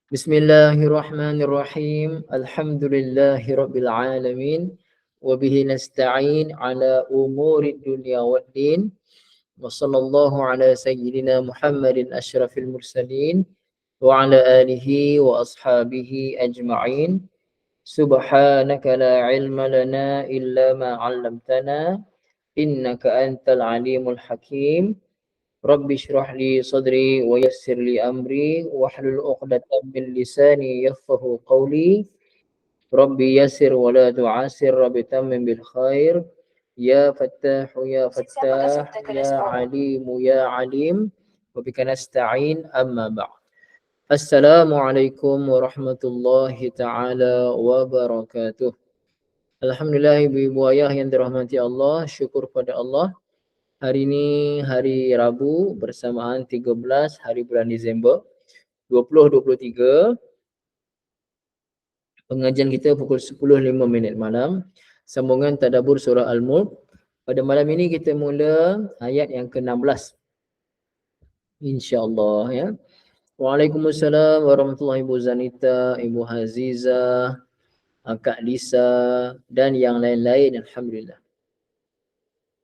Bismillahirrahmanirrahim. Alhamdulillahirabbil alamin. Wa bihi nasta'in ala umuri dunya waddin. Wa sallallahu ala sayyidina Muhammadin asyrafil mursalin wa ala alihi wa ashabihi ajma'in. Subhanaka la ilma lana illa ma 'allamtana innaka antal alimul hakim. Rabbi shrah li sadri wa yassir li amri wahlul 'uqdatam min lisani yafqahu qawli. Rabbi yassir wa la tu'assir rabbi tammim bil khair. Ya Fattahu ya Fattah ya Alimu ya Alim wa bika nasta'in amma ba'd. Assalamualaikum warahmatullahi taala wabarakatuh. Alhamdulillah ibu-ibu ayah yang dirahmati Allah, syukur pada Allah. Hari ini hari Rabu bersamaan 13 hari bulan Disember 2023. Pengajian kita pukul 10.05 malam. Sambungan tadabbur surah Al-Mulk. Pada malam ini kita mula ayat yang ke-16. InsyaAllah ya. Waalaikumsalam warahmatullahi wabarakatuh. Ibu Zanita, Ibu Haziza, Kak Lisa dan yang lain-lain. Alhamdulillah.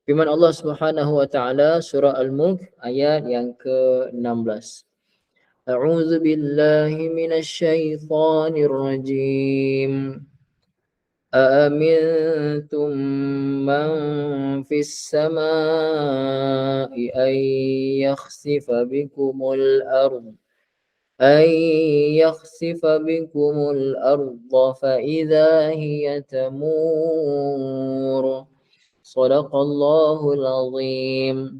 Firman Allah Subhanahu wa taala surah Al-Mulk ayat yang ke-16. A'udzu billahi minasy syaithanir rajim. Aamintum man fis samaa'i ay yakhsifa bikumul ardh fa idza hiya tamur. Sadaqallahul azim.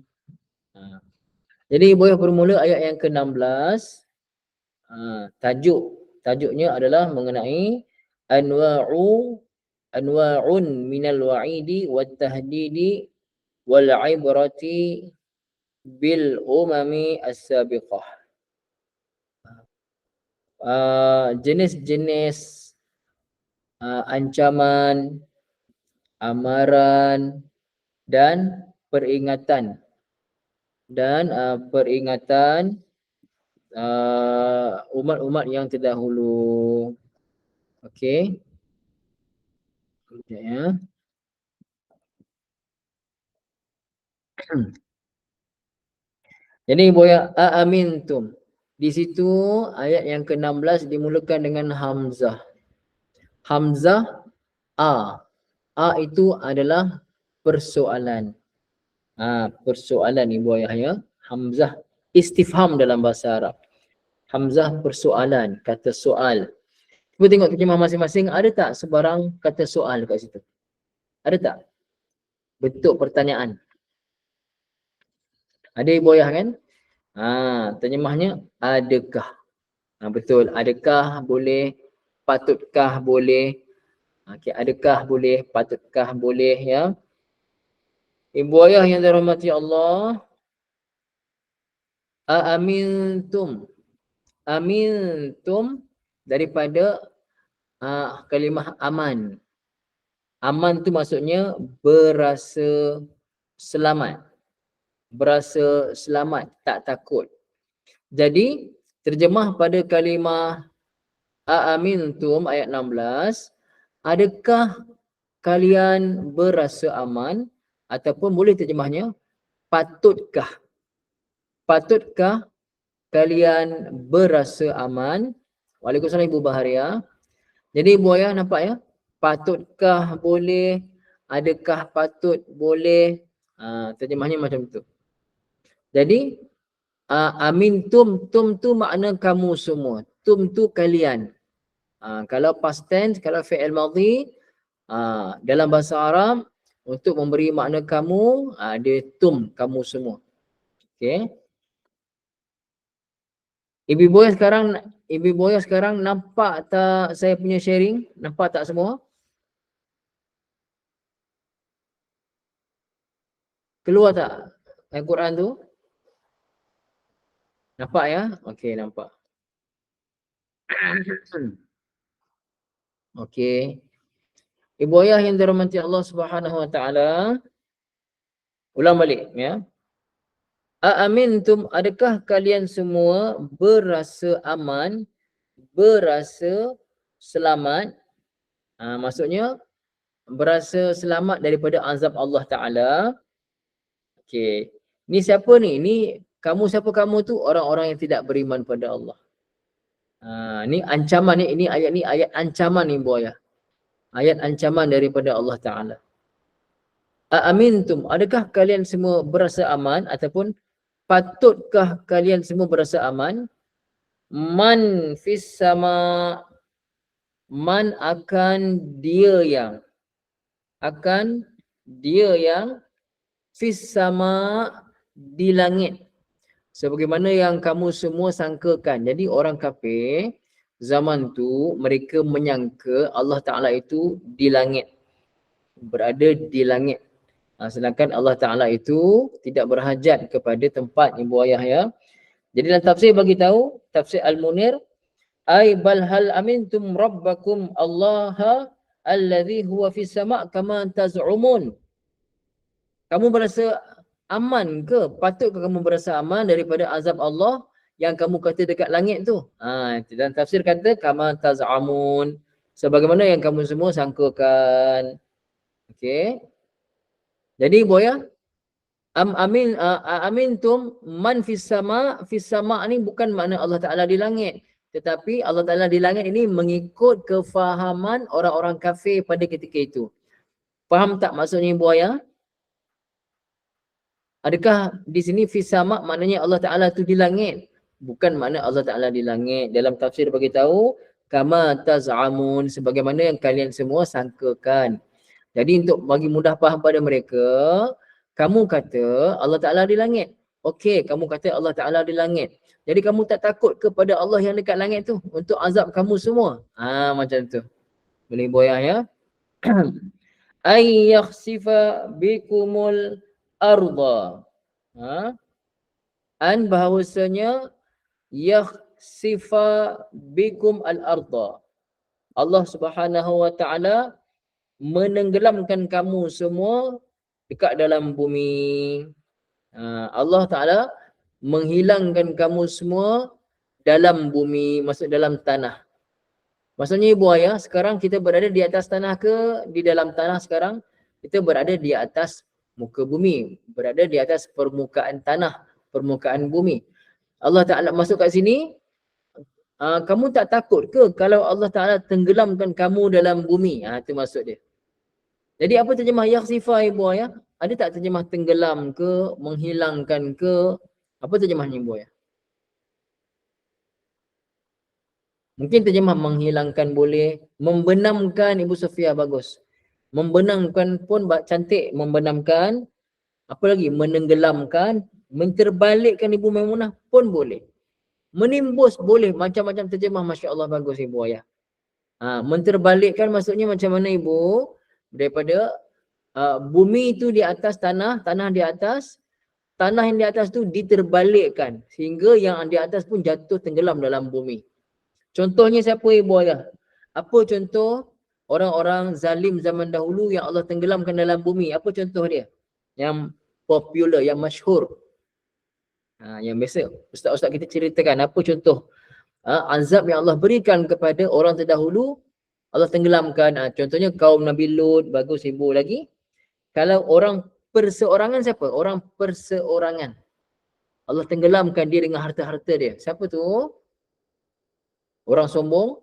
Jadi boleh bermula ayat yang ke-16. Tajuknya adalah mengenai anwa'un minal wa'idi wat tahdidi wal ibrati bil umami as-sabiqah. Jenis-jenis ancaman, amaran dan peringatan umat-umat yang terdahulu. Okey. Sekejap ya. Jadi boya aamintum. Di situ ayat yang ke-16 dimulakan dengan hamzah. Hamzah a. A itu adalah persoalan. Persoalan ibu ayah ya. Hamzah istifham dalam bahasa Arab. Hamzah persoalan, kata soal. Cuba tengok terjemah masing-masing, ada tak sebarang kata soal kat situ? Ada tak? Bentuk pertanyaan. Ada ibu ayah kan? Terjemahnya adakah? Betul, adakah boleh, patutkah boleh. Okay, adakah boleh, patutkah boleh ya. Ibu ayah yang dirahmati Allah, amintum. Amintum daripada kalimah aman. Aman tu maksudnya berasa selamat. Berasa selamat, tak takut. Jadi terjemah pada kalimah amintum ayat 16, adakah kalian berasa aman, ataupun boleh terjemahnya patutkah. Patutkah kalian berasa aman? Waalaikumsalam Ibu Baharia. Jadi Ibu Ayah nampak ya, patutkah boleh, adakah patut boleh, terjemahnya macam tu. Jadi amintum, tum tu makna kamu semua, tum tu kalian. Kalau past tense, kalau fi'il madhi, dalam bahasa Arab untuk memberi makna kamu, dia tum, kamu semua. Okey. Ibu Boya sekarang nampak tak saya punya sharing? Nampak tak semua? Keluar tak Al-Quran tu? Nampak ya? Okey, nampak. Okey. Ibu ayah yang dirahmati Allah Subhanahu wa taala, ulang balik ya. Aamintum, adakah kalian semua berasa aman berasa selamat. Maksudnya berasa selamat daripada azab Allah Ta'ala. Okey. Ni siapa ni? Ni kamu siapa kamu tu? Orang-orang yang tidak beriman pada Allah. Ni ancaman ni ayat ancaman ni buaya. Ayat ancaman daripada Allah Ta'ala. Aamintum, adakah kalian semua berasa aman ataupun patutkah kalian semua berasa aman? Man fis sama, man akan dia yang fis sama di langit, sebagaimana yang kamu semua sangkakan. Jadi orang kafir zaman tu mereka menyangka Allah Ta'ala itu di langit, berada di langit. Sedangkan Allah Ta'ala itu tidak berhajat kepada tempat ibu ayah ya. Jadi dalam tafsir bagi tahu, tafsir Al-Munir, ay bal hal amintum rabbakum Allah alladhi huwa fis sama' kama taz'umun. Kamu berasa aman ke? Patutkah kamu berasa aman daripada azab Allah yang kamu kata dekat langit tu? Dan tafsir kata kama taz'amun, sebagaimana yang kamu semua sangkakan. Okey. Jadi buaya, amintum man fis sama, fis sama ni bukan makna Allah Ta'ala di langit, tetapi Allah Ta'ala di langit ini mengikut kefahaman orang-orang kafir pada ketika itu. Faham tak maksudnya buaya? Adakah di sini fis sama maknanya Allah Ta'ala tu di langit? Bukan makna Allah Ta'ala di langit. Dalam tafsir bagi tahu kama taz'amun, sebagaimana yang kalian semua sangkakan. Jadi untuk bagi mudah faham pada mereka, kamu kata Allah Ta'ala di langit. Okey, kamu kata Allah Ta'ala di langit. Jadi kamu tak takut kepada Allah yang dekat langit tu untuk azab kamu semua? Macam tu. Boleh boyah ya. Ay yakhsifa bikumul arda. An bahawasanya yakhsifa bikum al-arda. Allah Subhanahu wa Ta'ala menenggelamkan kamu semua dekat dalam bumi. Allah Ta'ala menghilangkan kamu semua dalam bumi, maksud dalam tanah. Maksudnya ibu ayah, sekarang kita berada di atas tanah ke di dalam tanah sekarang? Kita berada di atas muka bumi, berada di atas permukaan tanah, permukaan bumi. Allah Ta'ala masuk kat sini, kamu tak takut ke kalau Allah Ta'ala tenggelamkan kamu dalam bumi? Itu maksud dia. Jadi apa terjemah yakhsifa ibu ayah? Ada tak terjemah tenggelam ke, menghilangkan ke? Apa terjemahnya ibu ayah? Mungkin terjemah menghilangkan boleh, membenamkan Ibu Sofia bagus. Membenamkan pun cantik, membenamkan. Apa lagi? Menenggelamkan, menterbalikkan Ibu Maimunah pun boleh. Menimbus boleh, macam-macam terjemah, Masya Allah bagus ibu ayah. Menterbalikkan maksudnya macam mana ibu? Daripada bumi itu di atas tanah, tanah di atas, tanah yang di atas tu diterbalikkan sehingga yang di atas pun jatuh tenggelam dalam bumi. Contohnya siapa ibu ayah? Apa contoh orang-orang zalim zaman dahulu yang Allah tenggelamkan dalam bumi? Apa contoh dia? Yang popular, yang masyhur. Yang biasa ustaz-ustaz kita ceritakan. Apa contoh azab yang Allah berikan kepada orang terdahulu? Allah tenggelamkan. Contohnya kaum Nabi Lut, bagus ibu lagi. Kalau orang perseorangan siapa? Orang perseorangan. Allah tenggelamkan dia dengan harta-harta dia. Siapa tu? Orang sombong.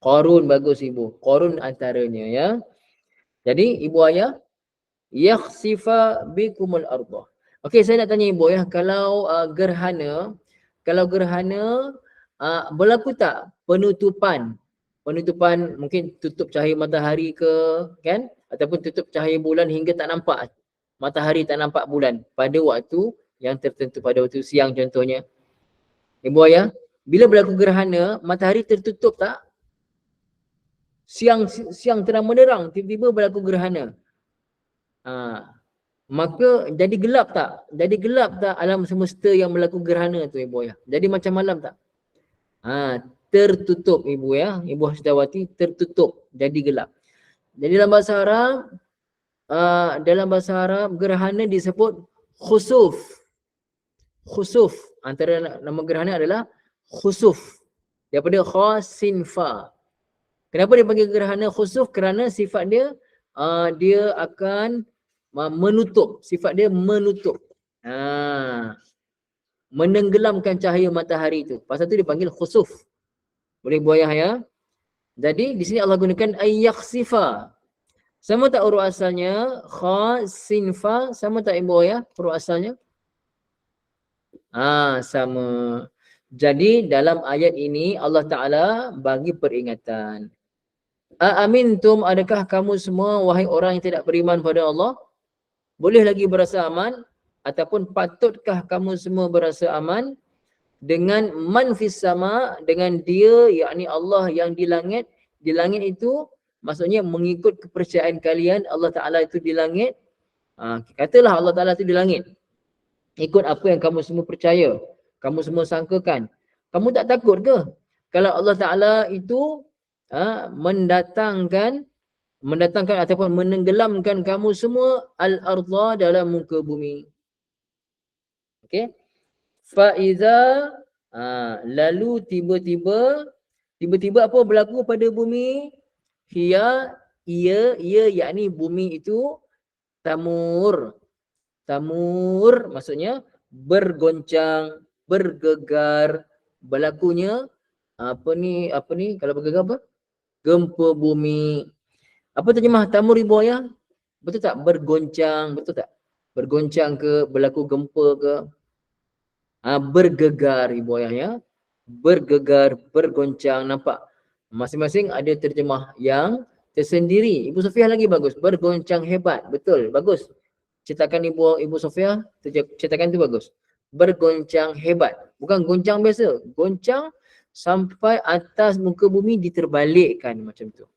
Qarun bagus ibu. Qarun antaranya ya. Jadi ibu ayah, yakhsifa bikumul ardah. Okey, saya nak tanya ibu ya, kalau gerhana berlaku tak penutupan mungkin tutup cahaya matahari ke, kan, ataupun tutup cahaya bulan hingga tak nampak matahari, tak nampak bulan pada waktu yang tertentu, pada waktu siang contohnya. Ibu ayah, bila berlaku gerhana matahari tertutup tak? Siang terang benderang, tiba-tiba berlaku gerhana. Maka jadi gelap tak? Jadi gelap tak alam semesta yang berlaku gerhana tu ibu ya? Jadi macam malam tak? Tertutup ibu ya, Ibu Hasdawati, tertutup, jadi gelap. Jadi dalam bahasa Arab gerhana disebut khusuf. Khusuf, antara nama gerhana adalah khusuf. Daripada khasin fa. Kenapa dia panggil gerhana khusuf? Kerana sifat dia dia akan menutup. Sifat dia menutup. Menenggelamkan cahaya matahari itu. Pasal tu dipanggil khusuf. Boleh buayah ya. Jadi di sini Allah gunakan ayyakhsifa. Sama tak huruf asalnya? Kha, sin, fa. Sama tak ibu ya huruf asalnya? Sama. Jadi dalam ayat ini Allah Ta'ala bagi peringatan. Aamintum, adakah kamu semua wahai orang yang tidak beriman pada Allah? Boleh lagi berasa aman? Ataupun patutkah kamu semua berasa aman? Dengan man fis sama, dengan dia, yakni Allah yang di langit. Di langit itu maksudnya mengikut kepercayaan kalian, Allah Ta'ala itu di langit. Katalah Allah Ta'ala itu di langit. Ikut apa yang kamu semua percaya, kamu semua sangkakan. Kamu tak takut ke kalau Allah Ta'ala itu mendatangkan ataupun menenggelamkan kamu semua al-ardha, dalam muka bumi. Okey. Faiza, lalu tiba-tiba apa berlaku pada bumi? Ia yakni bumi itu tamur maksudnya bergoncang, bergegar, berlakunya apa ni kalau bergegar apa? Gempa bumi. Apa terjemah tamur ibu ayah? Betul tak? Bergoncang, betul tak? Bergoncang ke, berlaku gempa ke? Bergegar ibu ayah ya. Bergegar, bergoncang, nampak? Masing-masing ada terjemah yang tersendiri. Ibu Sofiah lagi bagus. Bergoncang hebat. Betul, bagus. Cetakan Ibu Sofiah, cetakan tu bagus. Bergoncang hebat. Bukan goncang biasa. Goncang sampai atas muka bumi diterbalikkan macam tu.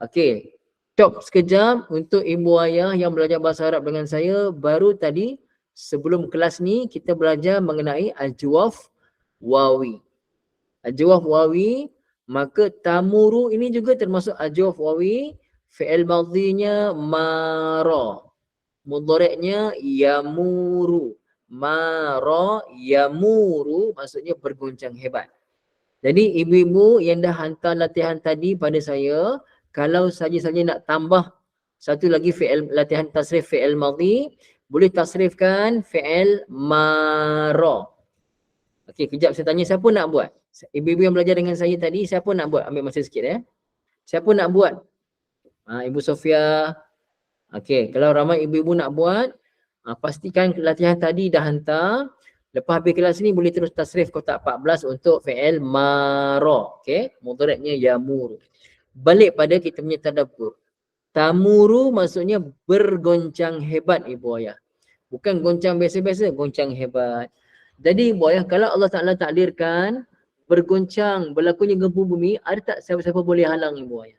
Okey. Stop sekejap untuk ibu ayah yang belajar bahasa Arab dengan saya. Baru tadi sebelum kelas ni kita belajar mengenai ajwaf wawi. Ajwaf wawi, maka tamuru ini juga termasuk ajwaf wawi. Fi'il madhinya mara. Mudhari'nya yamuru. Mara yamuru maksudnya bergoncang hebat. Jadi ibu-ibu yang dah hantar latihan tadi pada saya, kalau saja-saja nak tambah satu lagi fi'il, latihan tasrif fi'il madhi, boleh tasrifkan fi'il mara. Okey, kejap saya tanya siapa nak buat? Ibu-ibu yang belajar dengan saya tadi, siapa nak buat? Ambil masa sikit ya. Siapa nak buat? Ibu Sofia. Okey, kalau ramai ibu-ibu nak buat, pastikan latihan tadi dah hantar. Lepas habis kelas ni boleh terus tasrif kotak 14 untuk fi'il mara. Okey, mudhari'nya yamuru. Balik pada kita punya tadabbur. Tamuru maksudnya bergoncang hebat ibu ayah. Bukan goncang biasa-biasa, goncang hebat. Jadi ibu ayah, kalau Allah Ta'ala takdirkan bergoncang, berlakunya gempa bumi, ada tak siapa-siapa boleh halang ibu ayah?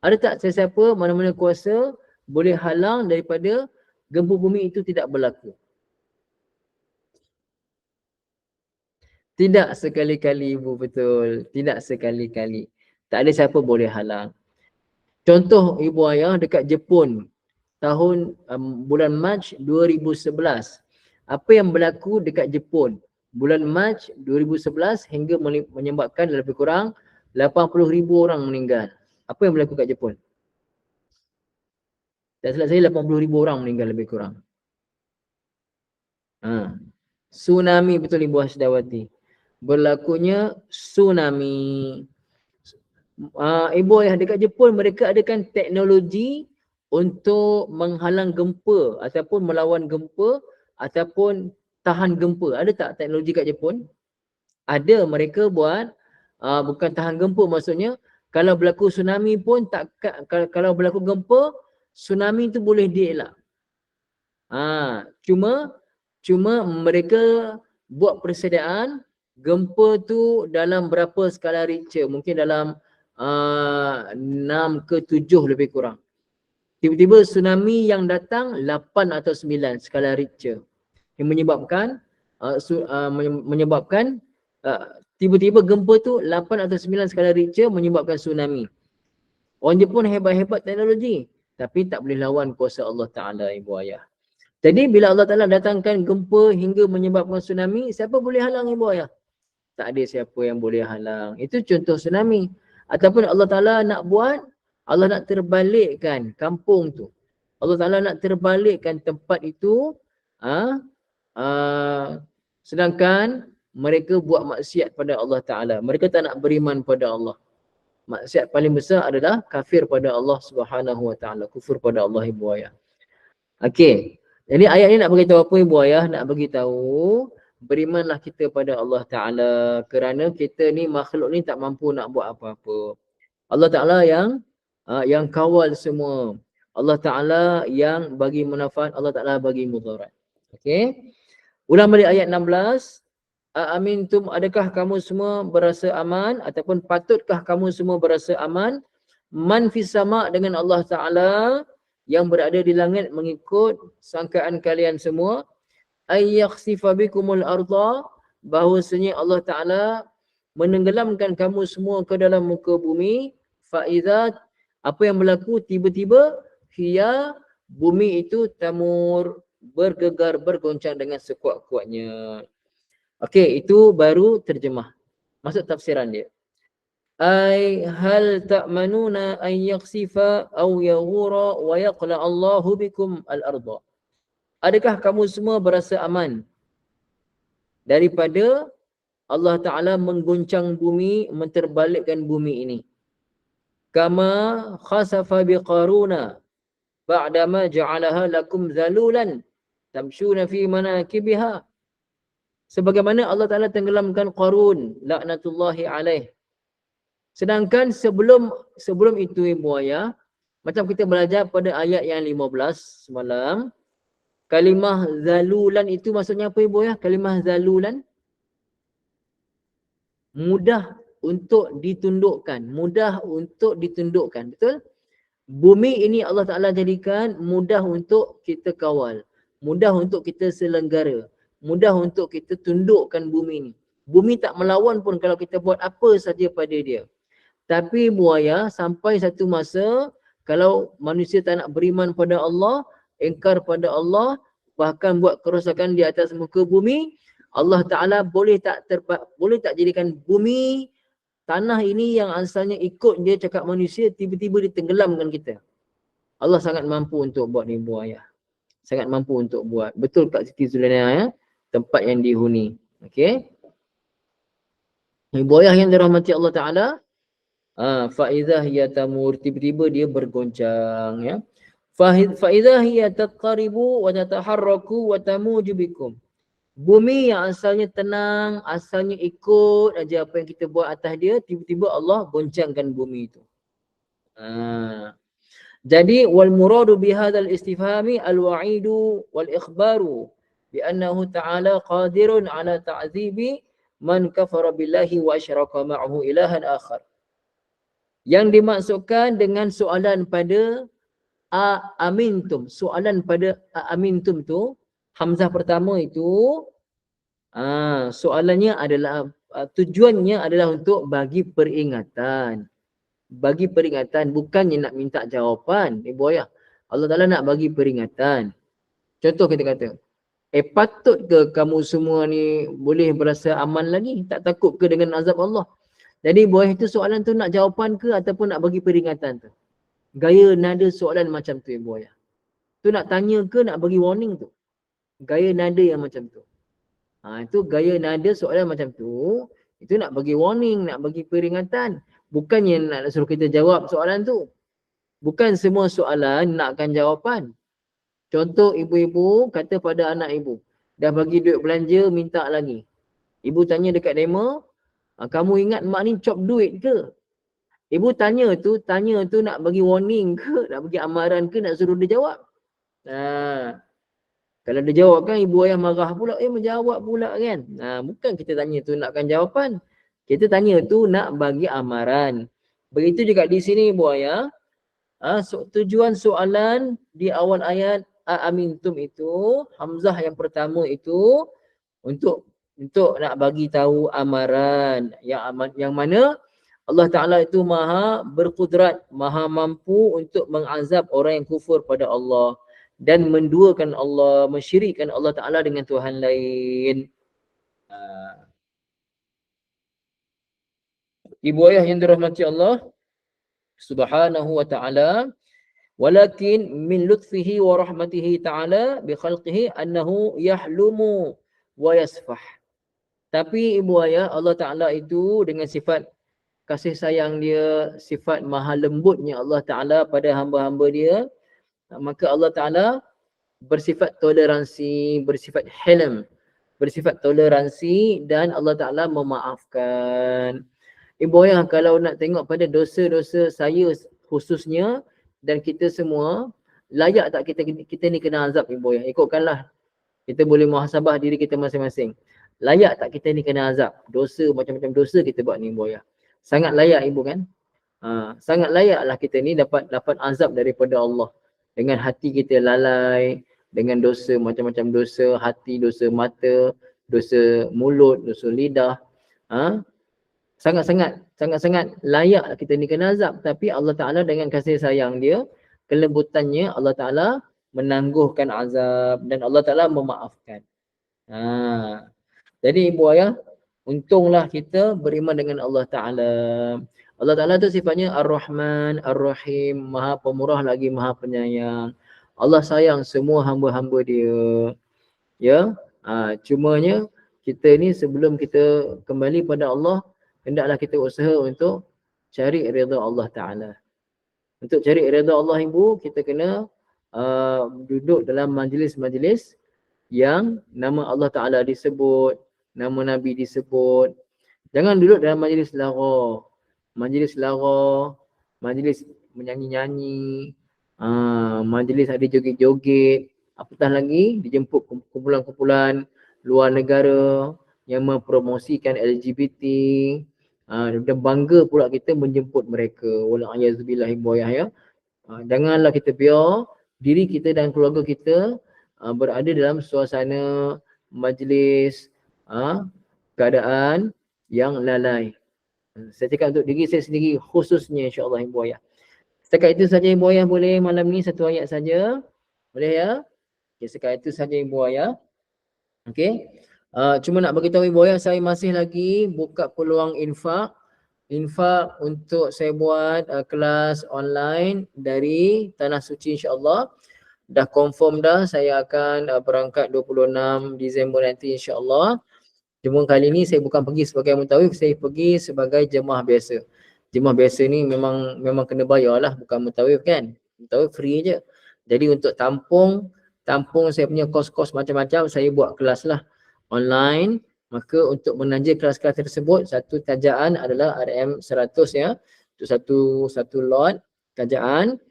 Ada tak siapa-siapa, mana-mana kuasa boleh halang daripada gempa bumi itu tidak berlaku? Tidak sekali-kali ibu, betul. Tidak sekali-kali. Tak ada siapa boleh halang. Contoh ibu ayah dekat Jepun tahun bulan Mac 2011. Apa yang berlaku dekat Jepun bulan Mac 2011 hingga menyebabkan lebih kurang 80,000 orang meninggal. Apa yang berlaku kat Jepun? Tak salah saya 80,000 orang meninggal lebih kurang. Tsunami, betul Ibu Hasdawati. Berlakunya tsunami. Ibu ayah dekat Jepun mereka adakan teknologi untuk menghalang gempa ataupun melawan gempa ataupun tahan gempa. Ada tak teknologi kat Jepun? Ada, mereka buat bukan tahan gempa, maksudnya kalau berlaku tsunami pun tak, kalau berlaku gempa tsunami tu boleh dielak. Cuma mereka buat persediaan gempa tu dalam berapa skala Richter, mungkin dalam 6 ke 7 lebih kurang. Tiba-tiba tsunami yang datang 8 atau 9 skala Richter yang menyebabkan tiba-tiba gempa tu 8 atau 9 skala Richter menyebabkan tsunami. Orang Jepun hebat-hebat teknologi, tapi tak boleh lawan kuasa Allah Ta'ala ibu ayah. Jadi bila Allah Ta'ala datangkan gempa hingga menyebabkan tsunami, siapa boleh halang ibu ayah? tak ada siapa yang boleh halang. Itu contoh tsunami. Ataupun Allah Ta'ala nak buat, Allah nak terbalikkan kampung tu. Allah Ta'ala nak terbalikkan tempat itu, sedangkan mereka buat maksiat pada Allah Ta'ala. Mereka tak nak beriman pada Allah. Maksiat paling besar adalah kafir pada Allah Subhanahu Wa Ta'ala. Kufur pada Allah, ibu ayah. Okey. Jadi ayat ni nak beritahu apa, ibu ayah? Nak beritahu berimanlah kita pada Allah Ta'ala, kerana kita ni makhluk ni tak mampu nak buat apa-apa. Allah Ta'ala yang kawal semua. Allah Ta'ala yang bagi manfaat, Allah Ta'ala bagi mudarat. Okey. Ulang balik ayat 16. Amintum, adakah kamu semua berasa aman, ataupun patutkah kamu semua berasa aman, man fis sama', dengan Allah Ta'ala yang berada di langit mengikut sangkaan kalian semua, ayyakhsifa bikumul arda, bahawasanya Allah Ta'ala menenggelamkan kamu semua ke dalam muka bumi, fa'idhat, apa yang berlaku, tiba-tiba hiya, bumi itu tamur, bergegar, bergoncang dengan sekuat-kuatnya. Okey, itu baru terjemah. Masuk tafsiran dia. Ay hal ta'manuna an yakhsifa aw yaghura wa yaqla Allahu bikum al-ardha. Adakah kamu semua berasa aman daripada Allah Ta'ala mengguncang bumi, menterbalikkan bumi ini? Kama khasafa biqaruna ba'dama ja'alaha lakum zalulan tamshuna fi manakibiha. Sebagaimana Allah Ta'ala tenggelamkan Qarun, laknatullahi alaih. Sedangkan sebelum itu, ibu ayah, macam kita belajar pada ayat yang 15 semalam, kalimah zalulan itu maksudnya apa, ibu ayah? Kalimah zalulan, mudah untuk ditundukkan. Mudah untuk ditundukkan. Betul? Bumi ini Allah Ta'ala jadikan mudah untuk kita kawal. Mudah untuk kita selenggara. Mudah untuk kita tundukkan bumi ini. Bumi tak melawan pun kalau kita buat apa saja pada dia. Tapi buaya, sampai satu masa, kalau manusia tak nak beriman pada Allah, ingkar pada Allah, bahkan buat kerosakan di atas muka bumi, Allah Ta'ala boleh tak jadikan bumi, tanah ini yang asalnya ikut dia cakap manusia, tiba-tiba ditenggelamkan kita. Allah sangat mampu untuk buat ni, buaya. Sangat mampu untuk buat. Betul Kak Siti Zulaiha, ya? Tempat yang dihuni. Okey. Ibu ayah yang dirahmati Allah Ta'ala, fa'idhah hiya tamur, tiba-tiba dia bergoncang, ya. Fa'idhah hiya tatqaribu wa tataharraku wa tamuju bikum. Bumi yang asalnya tenang, asalnya ikut aja apa yang kita buat atas dia, tiba-tiba Allah goncangkan bumi itu. Jadi wal muradu bihadzal istifhami al-wa'idu wal ikhbaru bi annahu ta'ala qadirun ala ta'dzibi man kafara billahi wa asyraka ma'ahu ilahan akhar. Yang dimaksudkan dengan soalan pada amintum, soalan pada amintum tu, hamzah pertama itu, soalannya adalah, tujuannya adalah untuk bagi peringatan. Bagi peringatan, bukannya nak minta jawapan, ibu ayah. Allah Ta'ala nak bagi peringatan. Contoh kita kata, patut ke kamu semua ni boleh berasa aman lagi? Tak takut ke dengan azab Allah? Jadi ibu ayah itu soalan tu nak jawapan ke ataupun nak bagi peringatan tu? Gaya nada soalan macam tu, ibu ayah. Tu nak tanya ke nak bagi warning tu? Gaya nada yang macam tu. Itu gaya nada soalan macam tu, itu nak bagi warning, nak bagi peringatan. Bukannya nak suruh kita jawab soalan tu. Bukan semua soalan nakkan jawapan. Contoh, ibu-ibu kata pada anak ibu, dah bagi duit belanja, minta lagi. Ibu tanya dekat demo, kamu ingat mak ni cop duit ke? Ibu tanya tu nak bagi warning ke, nak bagi amaran ke, nak suruh dia jawab? Kalau dia jawab kan, ibu ayah marah pula, menjawab pula kan. Bukan kita tanya tu nakkan jawapan. Kita tanya tu nak bagi amaran. Begitu juga di sini, ibu ayah. Tujuan soalan di awal ayat amintum itu, hamzah yang pertama itu untuk nak bagi tahu amaran yang mana Allah Ta'ala itu maha berkudrat, maha mampu untuk mengazab orang yang kufur pada Allah dan menduakan Allah, mensyirikkan Allah Ta'ala dengan Tuhan lain. Ibu ayah yang dirahmati Allah Subhanahu wa ta'ala, walakin min lutfihi wa rahmatihi ta'ala bi khalqihi annahu yahlumu wa yasfah. Tapi ibu ayah, Allah Ta'ala itu dengan sifat kasih sayang dia, sifat maha lembutnya Allah Ta'ala pada hamba-hamba dia, maka Allah Ta'ala bersifat toleransi, bersifat hilm, bersifat toleransi, dan Allah Ta'ala memaafkan. Ibu ayah, kalau nak tengok pada dosa-dosa saya khususnya dan kita semua, layak tak kita ni kena azab ibu ayah? Ikutkanlah. Kita boleh muhasabah diri kita masing-masing. Layak tak kita ni kena azab? Dosa, macam-macam dosa kita buat ni ibu ayah. Sangat layak ibu kan? Sangat layaklah kita ni dapat azab daripada Allah. Dengan hati kita lalai, dengan dosa, macam-macam dosa, hati, dosa mata, dosa mulut, dosa lidah. Sangat-sangat layak kita ni kena azab. Tapi Allah Ta'ala dengan kasih sayang dia, kelembutannya, Allah Ta'ala menangguhkan azab dan Allah Ta'ala memaafkan. Jadi ibu ayah, untunglah kita beriman dengan Allah Ta'ala. Allah Ta'ala tu sifatnya Ar-Rahman, Ar-Rahim, Maha Pemurah lagi Maha Penyayang. Allah sayang semua hamba-hamba dia. Ya, cumanya kita ni sebelum kita kembali pada Allah, hendaklah kita usaha untuk cari redha Allah Ta'ala. Untuk cari redha Allah ibu, kita kena duduk dalam majlis-majlis yang nama Allah Ta'ala disebut, nama Nabi disebut. Jangan duduk dalam majlis lara. Majlis menyanyi-nyanyi, majlis ada joget-joget. Apatah lagi dijemput kumpulan-kumpulan luar negara yang mempromosikan LGBT. Dan bangga pula kita menjemput mereka. Wala'ayazubillah ibu ayah ya. Janganlah kita biar diri kita dan keluarga kita berada dalam suasana majlis keadaan yang lalai. Saya cakap untuk diri saya sendiri khususnya, insya-Allah ibu ayah. Setakat itu saja ibu ayah, boleh malam ni satu ayat saja. Boleh ya? Okay, setakat itu saja ibu ayah. Okey. Cuma nak beritahu ibu ayah, saya masih lagi buka peluang infak untuk saya buat kelas online dari Tanah Suci, insya-Allah. Dah confirm dah, saya akan berangkat 26 Disember nanti, insya-Allah. Cuma kali ni saya bukan pergi sebagai mutawif, saya pergi sebagai jemaah biasa. Jemaah biasa ni memang kena bayar lah, bukan mutawif kan. Mutawif free je. Jadi untuk tampung saya punya kos-kos macam-macam, saya buat kelas lah online. Maka untuk menaja kelas-kelas tersebut, satu tajaan adalah RM100 ya. Untuk satu lot tajaan.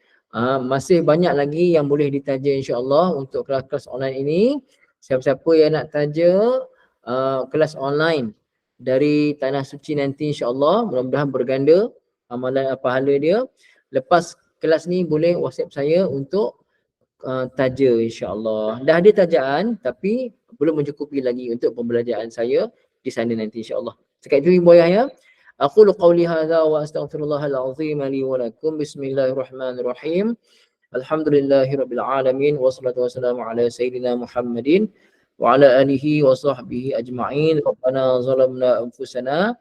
Masih banyak lagi yang boleh ditaja, insya-Allah untuk kelas-kelas online ini. Siapa-siapa yang nak taja kelas online dari Tanah Suci nanti, insya-Allah, mudah-mudahan berganda amalan pahala dia. Lepas kelas ni boleh WhatsApp saya untuk taja, insya-Allah. Dah ada tajaan tapi belum mencukupi lagi untuk pembelajaran saya di sana nanti, insya-Allah. Sekian itu ibu ayah ya. Aqulu qawli hadza wa astaghfirullahal azim li wa lakum. Bismillahirrahmanirrahim. Alhamdulillahirabbil alamin wassalatu wassalamu ala sayyidina Muhammadin wa ala alihi wa sahbihi ajma'in. Rabbana zalamna anfusana